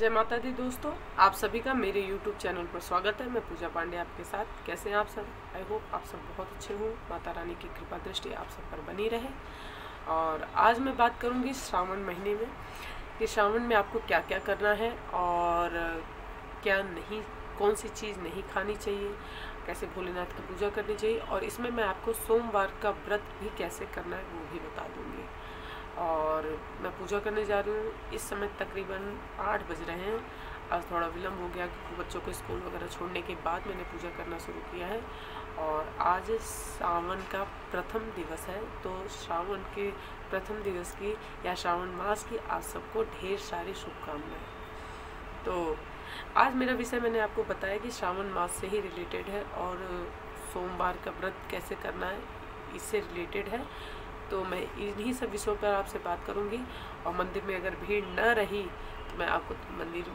जय माता दी दोस्तों, आप सभी का मेरे YouTube चैनल पर स्वागत है। मैं पूजा पांडे आपके साथ। कैसे हैं आप सब? आई होप आप सब बहुत अच्छे हों। माता रानी की कृपा दृष्टि आप सब पर बनी रहे। और आज मैं बात करूंगी श्रावण महीने में कि श्रावण में आपको क्या क्या करना है और क्या नहीं, कौन सी चीज़ नहीं खानी चाहिए, कैसे भोलेनाथ की पूजा करनी चाहिए, और इसमें मैं आपको सोमवार का व्रत भी कैसे करना है वो भी बता दूँगी। और मैं पूजा करने जा रही हूँ। इस समय तकरीबन 8 बज रहे हैं। आज थोड़ा विलम्ब हो गया क्योंकि बच्चों को स्कूल वगैरह छोड़ने के बाद मैंने पूजा करना शुरू किया है। और आज सावन का प्रथम दिवस है, तो श्रावण के प्रथम दिवस की या श्रावण मास की आप सबको ढेर सारी शुभकामनाएं। तो आज मेरा विषय मैंने आपको बताया कि श्रावण मास से ही रिलेटेड है और सोमवार का व्रत कैसे करना है इससे रिलेटेड है। तो मैं इन्हीं सब विषयों पर आपसे बात करूंगी। और मंदिर में अगर भीड़ न रही तो मैं आपको मंदिर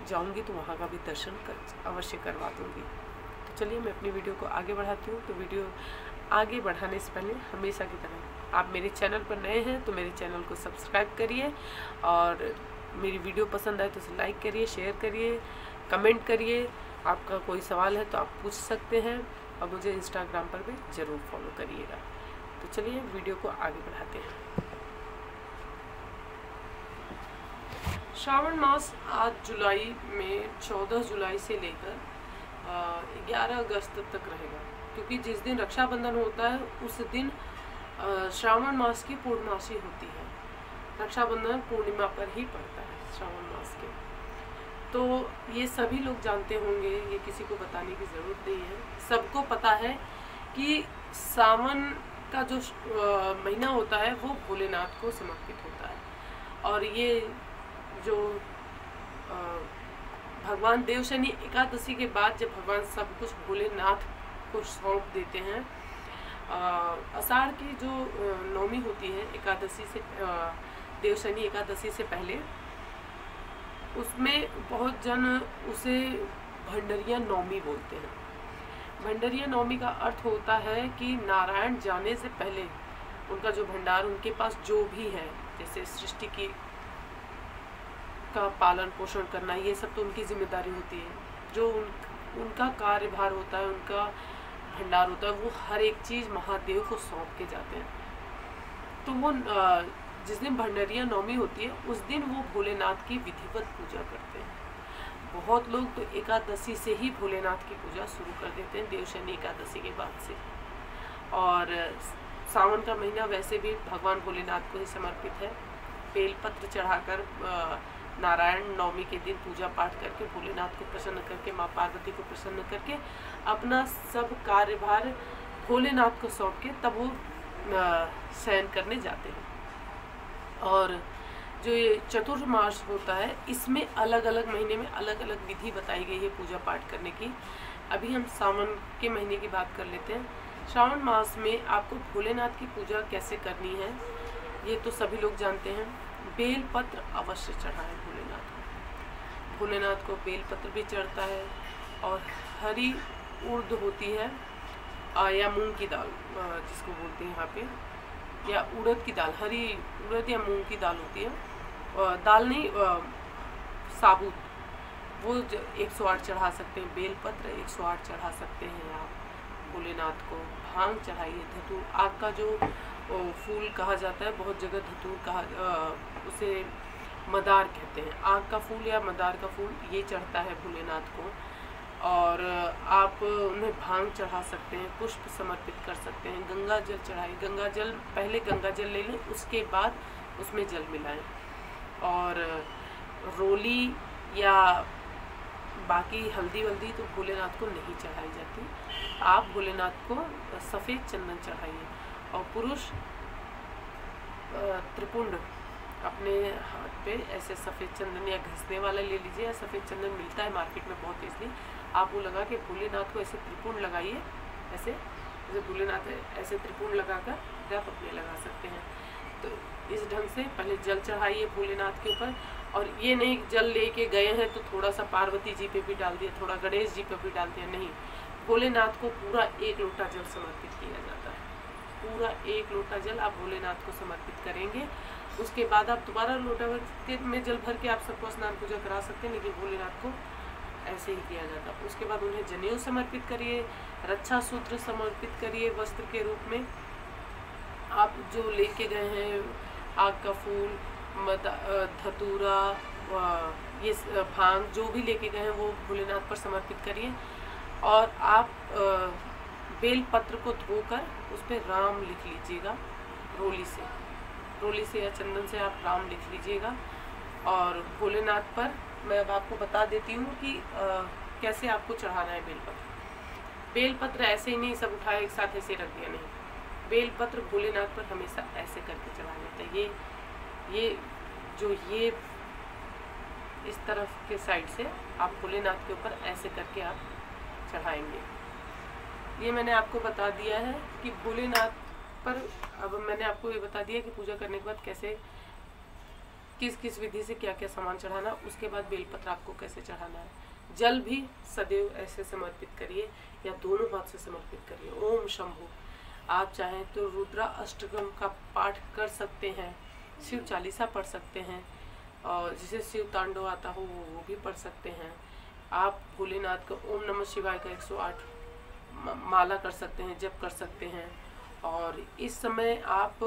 जाऊंगी तो वहां का भी दर्शन अवश्य करवा दूंगी। तो चलिए मैं अपनी वीडियो को आगे बढ़ाती हूँ। तो वीडियो आगे बढ़ाने से पहले हमेशा की तरह आप मेरे चैनल पर नए हैं तो मेरे चैनल को सब्सक्राइब करिए, और मेरी वीडियो पसंद आए तो उसे लाइक करिए, शेयर करिए, कमेंट करिए। आपका कोई सवाल है तो आप पूछ सकते हैं, और मुझे इंस्टाग्राम पर भी ज़रूर फॉलो करिएगा। तो चलिए वीडियो को आगे बढ़ाते हैं। श्रावण मास आज जुलाई में 14 जुलाई से लेकर 11 अगस्त तक रहेगा, क्योंकि जिस दिन रक्षाबंधन होता है उस दिन श्रावण मास की पूर्णमासी होती है। रक्षाबंधन पूर्णिमा पर ही पड़ता है श्रावण मास के। तो ये सभी लोग जानते होंगे, ये किसी को बताने की ज़रूरत नहीं है। सबको पता है कि सावन का जो महीना होता है वो भोलेनाथ को समर्पित होता है। और ये जो भगवान देवशनि एकादशी के बाद जब भगवान सब कुछ भोलेनाथ को सौंप देते हैं, आषाढ़ की जो नवमी होती है एकादशी से, देवशनि एकादशी से पहले, उसमें बहुत जन उसे भंडरिया नवमी बोलते हैं। भंडरिया नवमी का अर्थ होता है कि नारायण जाने से पहले उनका जो भंडार, उनके पास जो भी है, जैसे सृष्टि की का पालन पोषण करना, ये सब तो उनकी जिम्मेदारी होती है। जो उनका कार्यभार होता है, उनका भंडार होता है, वो हर एक चीज़ महादेव को सौंप के जाते हैं। तो वो जिस दिन भंडरिया नवमी होती है उस दिन वो भोलेनाथ की विधिवत पूजा करते हैं। बहुत लोग तो एकादशी से ही भोलेनाथ की पूजा शुरू कर देते हैं, देवशनि एकादशी के बाद से। और सावन का महीना वैसे भी भगवान भोलेनाथ को ही समर्पित है। बेलपत्र चढ़ाकर नारायण नवमी के दिन पूजा पाठ करके भोलेनाथ को प्रसन्न करके, माँ पार्वती को प्रसन्न करके, अपना सब कार्यभार भोलेनाथ को सौंप के तब वो शयन करने जाते हैं। और जो ये चतुर्मास होता है, इसमें अलग अलग महीने में अलग अलग विधि बताई गई है पूजा पाठ करने की। अभी हम सावन के महीने की बात कर लेते हैं। श्रावण मास में आपको भोलेनाथ की पूजा कैसे करनी है ये तो सभी लोग जानते हैं। बेलपत्र अवश्य चढ़ाएं भोलेनाथ को। भोलेनाथ को बेलपत्र भी चढ़ता है, और हरी उर्द होती है या मूंग की दाल जिसको बोलते हैं यहाँ पे, या उड़द की दाल, हरी उड़द या मूंग की दाल होती है, दाल नहीं साबुत, वो 108 चढ़ा सकते हैं। बेलपत्र 108 चढ़ा सकते हैं आप भोलेनाथ को। भांग चढ़ाइए, धतूर, आग का जो फूल कहा जाता है, बहुत जगह धतूर कहा, उसे मदार कहते हैं। आग का फूल या मदार का फूल ये चढ़ता है भोलेनाथ को। और आप उन्हें भांग चढ़ा सकते हैं, पुष्प समर्पित कर सकते हैं। गंगा जल चढ़ाइए। गंगा जल, पहले गंगा जल ले लें, उसके बाद उसमें जल मिलाएं। और रोली या बाकी हल्दी वल्दी तो भोलेनाथ को नहीं चढ़ाई जाती। आप भोलेनाथ को सफ़ेद चंदन चढ़ाइए। और पुरुष त्रिपुंड अपने हाथ पे ऐसे सफ़ेद चंदन या घिसने वाला ले लीजिए, या सफ़ेद चंदन मिलता है मार्केट में बहुत ईजली। आप वो लगा के भोलेनाथ को ऐसे त्रिपुंड लगाइए, ऐसे जैसे भोलेनाथ ऐसे त्रिपुंड लगाकर आप अपने लगा सकते हैं। तो इस ढंग से पहले जल चढ़ाइए भोलेनाथ के ऊपर। और ये नहीं जल लेके गए हैं तो थोड़ा सा पार्वती जी पे भी डाल दिया, थोड़ा गणेश जी पे भी डाल दिया, नहीं। भोलेनाथ को पूरा 1 लोटा जल समर्पित किया जाता है। पूरा 1 लोटा जल आप भोलेनाथ को समर्पित करेंगे। उसके बाद आप दोबारा लोटा में जल भर के आप सबको स्नान पूजा करा सकते हैं, लेकिन भोलेनाथ को ऐसे ही किया जाता है। उसके बाद उन्हें जनेऊ समर्पित करिए, रक्षा सूत्र समर्पित करिए वस्त्र के रूप में। आप जो लेके गए हैं आग का फूल, धतूरा, ये भांग जो भी लेके गए हैं वो भोलेनाथ पर समर्पित करिए। और आप बेल पत्र को धोकर उस पर राम लिख लीजिएगा, रोली से या चंदन से आप राम लिख लीजिएगा। और भोलेनाथ पर मैं अब आपको बता देती हूँ कि कैसे आपको चढ़ाना है बेलपत्र ऐसे ही नहीं सब उठाए एक साथ ऐसे रख दिया, नहीं। बेलपत्र भोलेनाथ पर हमेशा ऐसे करके चढ़ाया जाता है। ये इस तरफ के साइड से आप भोलेनाथ के ऊपर ऐसे करके आप चढ़ाएंगे। ये मैंने आपको बता दिया है कि भोलेनाथ पर, अब मैंने आपको ये बता दिया कि पूजा करने के बाद कैसे किस किस विधि से क्या क्या सामान चढ़ाना। उसके बाद बेलपत्र आपको कैसे चढ़ाना है। जल भी सदैव ऐसे समर्पित करिए या दोनों हाथ से समर्पित करिए। ओम शंभु। आप चाहें तो रुद्रा अष्टकम का पाठ कर सकते हैं, शिव चालीसा पढ़ सकते हैं, और जिसे शिव तांडव आता हो वो भी पढ़ सकते हैं। आप भोलेनाथ का ओम नमः शिवाय का 108 माला कर सकते हैं, जप कर सकते हैं। और इस समय आप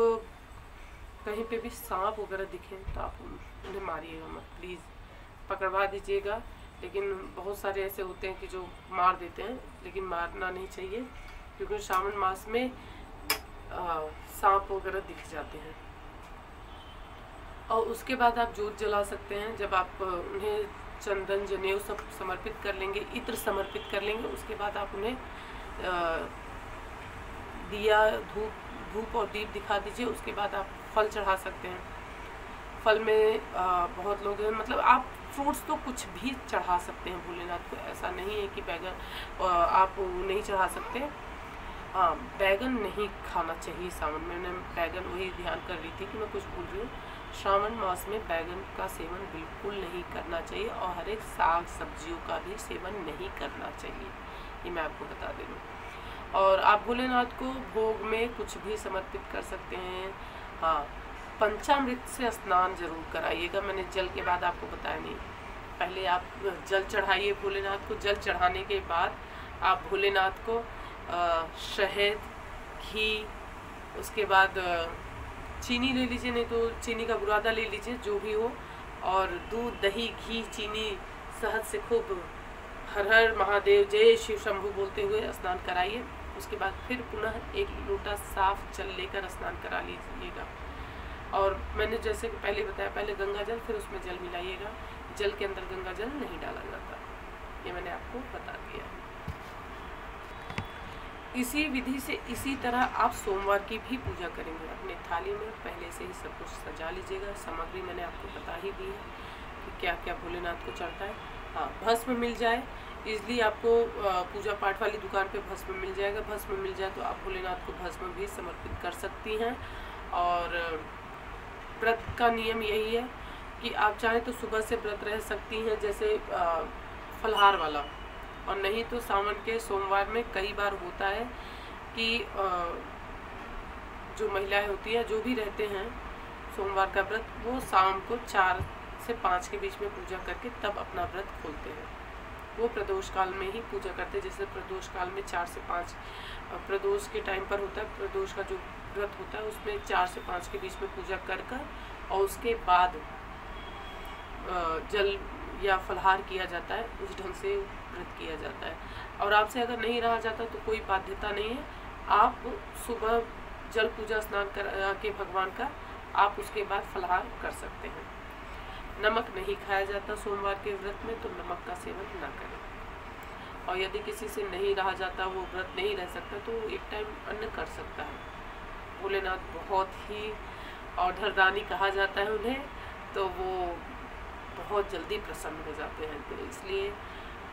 कहीं पे भी सांप वगैरह दिखें तो आप उन्हें मारिएगा मत, प्लीज़ पकड़वा दीजिएगा। लेकिन बहुत सारे ऐसे होते हैं कि जो मार देते हैं, लेकिन मारना नहीं चाहिए, क्योंकि श्रावण मास में सांप वगैरह दिख जाते हैं। और उसके बाद आप जोत जला सकते हैं। जब आप उन्हें चंदन जनेऊ सब समर्पित कर लेंगे, इत्र समर्पित कर लेंगे, उसके बाद आप उन्हें दिया धूप और दीप दिखा दीजिए। उसके बाद आप फल चढ़ा सकते हैं। फल में बहुत लोग हैं, मतलब आप फ्रूट्स तो कुछ भी चढ़ा सकते हैं भोलेनाथ को। ऐसा नहीं है कि बैगन आप नहीं चढ़ा सकते। हाँ, बैगन नहीं खाना चाहिए सावन में। मैंने बैगन वही ध्यान कर रही थी कि मैं कुछ भूल रही हूँ। श्रावण मास में बैगन का सेवन बिल्कुल नहीं करना चाहिए, और हर एक साग सब्जियों का भी सेवन नहीं करना चाहिए, ये मैं आपको बता दे दूँ। और आप भोलेनाथ को भोग में कुछ भी समर्पित कर सकते हैं। हाँ, पंचामृत से स्नान जरूर कराइएगा। मैंने जल के बाद आपको बताया नहीं, पहले आप जल चढ़ाइए भोलेनाथ को। जल चढ़ाने के बाद आप भोलेनाथ को शहद, घी, उसके बाद चीनी ले लीजिए, नहीं तो चीनी का बुरादा ले लीजिए, जो भी हो, और दूध, दही, घी, चीनी, शहद से खूब हर हर महादेव, जय शिव शंभु बोलते हुए स्नान कराइए। उसके बाद फिर पुनः एक लोटा साफ जल लेकर स्नान करा लीजिएगा। और मैंने जैसे कि पहले बताया, पहले गंगा जल फिर उसमें जल मिलाइएगा। जल के अंदर गंगा जल नहीं डाला जाता, ये मैंने आपको बता दिया है। इसी विधि से इसी तरह आप सोमवार की भी पूजा करेंगे। अपने थाली में पहले से ही सब कुछ सजा लीजिएगा। सामग्री मैंने आपको बता ही दी है कि क्या क्या भोलेनाथ को चढ़ता है। हाँ, भस्म मिल जाए, इजली आपको पूजा पाठ वाली दुकान पे भस्म मिल जाएगा। भस्म मिल जाए तो आप भोलेनाथ को भस्म भी समर्पित कर सकती हैं। और व्रत का नियम यही है कि आप चाहें तो सुबह से व्रत रह सकती हैं, जैसे फलहार वाला, और नहीं तो सावन के सोमवार में कई बार होता है कि जो महिलाएं होती हैं, जो भी रहते हैं सोमवार का व्रत, वो शाम को 4 से 5 के बीच में पूजा करके तब अपना व्रत खोलते हैं। वो प्रदोष काल में ही पूजा करते हैं। जैसे प्रदोष काल में 4 से 5 प्रदोष के टाइम पर होता है, प्रदोष का जो व्रत होता है उसमें 4 से 5 के बीच में पूजा कर और उसके बाद जल या फलहार किया जाता है। उस ढंग से व्रत किया जाता है। और आपसे अगर नहीं रहा जाता तो कोई बाध्यता नहीं है, आप सुबह जल पूजा स्नान करा के भगवान का आप उसके बाद फलहार कर सकते हैं। नमक नहीं खाया जाता सोमवार के व्रत में, तो नमक का सेवन ना करें। और यदि किसी से नहीं रहा जाता, वो व्रत नहीं रह सकता, तो एक टाइम अन्न कर सकता है। भोलेनाथ बहुत ही औढ़रदानी कहा जाता है उन्हें, तो वो बहुत जल्दी प्रसन्न हो जाते हैं। तो इसलिए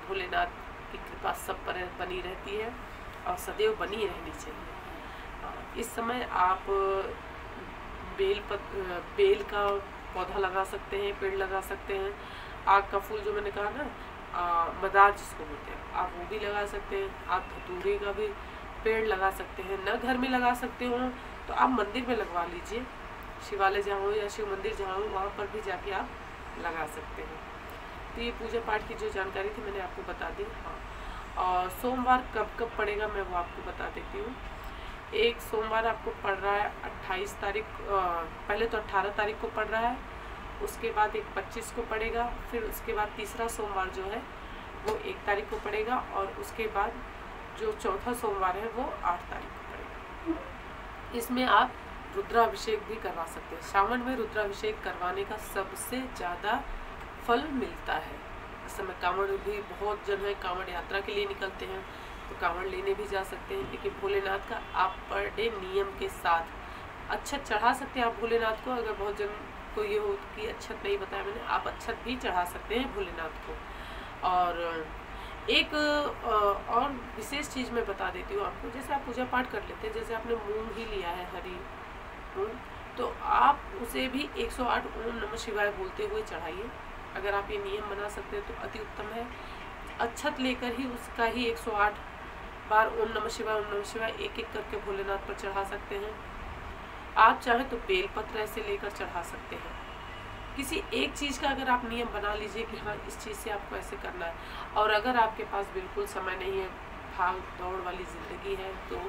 भोलेनाथ की कृपा सब पर बनी रहती है और सदैव बनी रहनी चाहिए। इस समय आप बेल का पौधा लगा सकते हैं, पेड़ लगा सकते हैं। आग का फूल जो मैंने कहा ना, मदार जिसको बोलते हैं, आप वो भी लगा सकते हैं। आप धतूरे का भी पेड़ लगा सकते हैं। न घर में लगा सकते हो तो आप मंदिर में लगवा लीजिए, शिवालय जहाँ हो या शिव मंदिर जहाँ हो वहाँ पर भी जाके आप लगा सकते हैं। तो ये पूजा पाठ की जो जानकारी थी मैंने आपको बता दी। हाँ, और सोमवार कब कब पड़ेगा मैं वो आपको बता देती हूँ। एक सोमवार आपको पड़ रहा है 28 तारीख, पहले तो 18 तारीख को पड़ रहा है, उसके बाद एक 25 को पड़ेगा, फिर उसके बाद तीसरा सोमवार जो है वो 1 तारीख को पड़ेगा, और उसके बाद जो चौथा सोमवार है वो 8 तारीख को पड़ेगा। इसमें आप रुद्राभिषेक भी करवा सकते हैं। सावन में रुद्राभिषेक करवाने का सबसे ज़्यादा फल मिलता है। इस समय कांवड़ भी बहुत जन है, कांवड़ यात्रा के लिए निकलते हैं, तो कांवड़ लेने भी जा सकते हैं। लेकिन भोलेनाथ का आप पर डे नियम के साथ अच्छत चढ़ा सकते हैं आप भोलेनाथ को। अगर बहुत जन को ये हो कि अच्छत नहीं बताया मैंने, आप अच्छत भी चढ़ा सकते हैं भोलेनाथ को। और एक और विशेष चीज़ मैं बता देती हूँ आपको। जैसे आप पूजा पाठ कर लेते हैं, जैसे आपने मूंग ही लिया है, हरी मूंग, तो आप उसे भी 108 ओम नमः शिवाय बोलते हुए चढ़ाइए। अगर आप ये नियम बना सकते हैं तो अति उत्तम है। अच्छत लेकर ही उसका ही 108 बार ओम नमः शिवाय एक एक करके भोलेनाथ पर चढ़ा सकते हैं। आप चाहें तो बेलपत्र ऐसे लेकर चढ़ा सकते हैं। किसी एक चीज़ का अगर आप नियम बना लीजिए कि हाँ इस चीज़ से आपको ऐसे करना है, और अगर आपके पास बिल्कुल समय नहीं है, भाग दौड़ वाली ज़िंदगी है, तो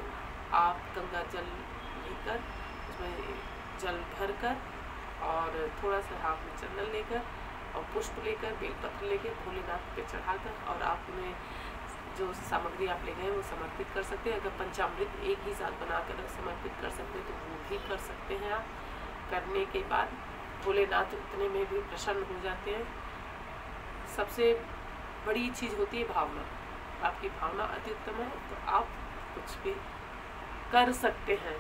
आप गंगा जल लेकर उसमें जल भर कर और थोड़ा सा हाथ में चंदन लेकर और पुष्प लेकर बेलपत्र लेकर भोलेनाथ पे चढ़ाकर, और आप उन्हें जो सामग्री आप ले गए वो समर्पित कर सकते हैं। अगर पंचामृत एक ही साथ बनाकर समर्पित कर सकते हैं तो वो भी कर सकते हैं आप। करने के बाद भोलेनाथ उतने में भी प्रसन्न हो जाते हैं। सबसे बड़ी चीज़ होती है भावना। आपकी भावना अति उत्तम है तो आप कुछ भी कर सकते हैं।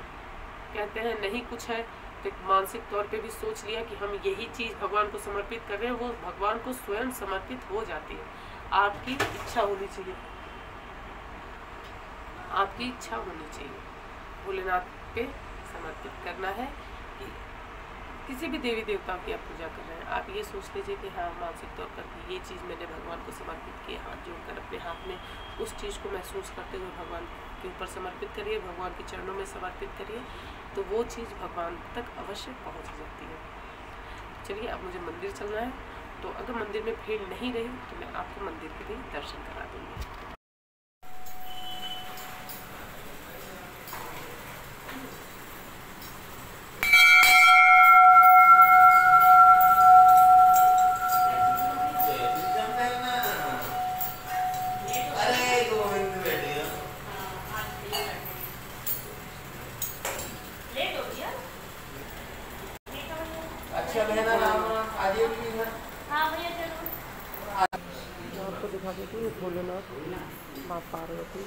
कहते हैं नहीं कुछ है तो मानसिक तौर पे भी सोच लिया कि हम यही चीज़ भगवान को समर्पित कर रहे हैं, वो भगवान को स्वयं समर्पित हो जाती है। आपकी इच्छा होनी चाहिए, आपकी इच्छा होनी चाहिए। भोलेनाथ पे समर्पित करना है कि किसी भी देवी देवता की आप पूजा कर रहे हैं, आप ये सोच लीजिए कि हाँ मानसिक तौर पर ये चीज़ मैंने भगवान को समर्पित की। हाथ जोड़कर अपने हाथ में उस चीज़ को महसूस करते हुए भगवान के ऊपर समर्पित करिए, भगवान के चरणों में समर्पित करिए, तो वो चीज़ भगवान तक अवश्य पहुँच जाती है। चलिए अब मुझे मंदिर चलना है, तो अगर मंदिर में भीड़ नहीं रही तो मैं आपको मंदिर के भी दर्शन करा दूँगी। आपको दिखा देती हूँ भोलेनाथ, माँ पार्वती,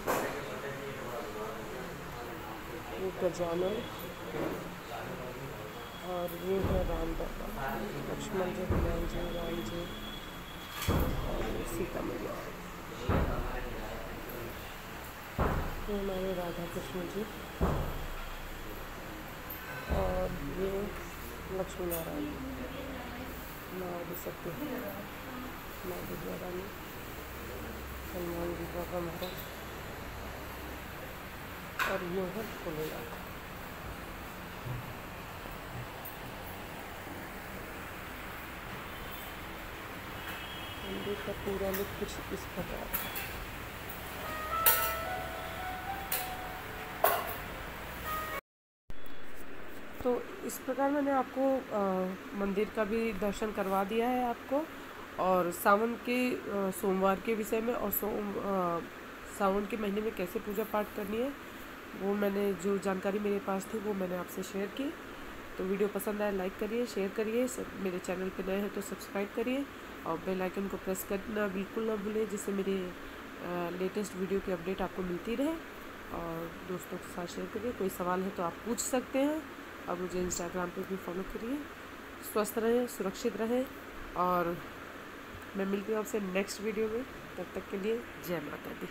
ये गजानन, और ये है राम बाबा, लक्ष्मण जी, हनुमान जी, राम जी और सीता मैया। ये हमारे राधा कृष्ण जी, और ये लक्ष्मी नारायण माँ सकते हैं, माँ दुर्गा रानी, हनुमान जी बाबा महाराज, और ये है भोलेनाथ। मंदिर का पूरा लुक कुछ इस प्रकार है। तो इस प्रकार मैंने आपको मंदिर का भी दर्शन करवा दिया है आपको, और सावन के सोमवार के विषय में और सावन के महीने में कैसे पूजा पाठ करनी है वो मैंने जो जानकारी मेरे पास थी वो मैंने आपसे शेयर की। तो वीडियो पसंद आए लाइक करिए, शेयर करिए, मेरे चैनल पे नए हैं तो सब्सक्राइब करिए और बेल आइकन को प्रेस करना बिल्कुल ना भूलें, जिससे मेरे लेटेस्ट वीडियो की अपडेट आपको मिलती रहे। और दोस्तों के साथ शेयर करिए। कोई सवाल है तो आप पूछ सकते हैं, और मुझे इंस्टाग्राम पे भी फॉलो करिए। स्वस्थ रहें, सुरक्षित रहें, और मैं मिलती हूँ आपसे नेक्स्ट वीडियो में। तब तक के लिए जय माता दी।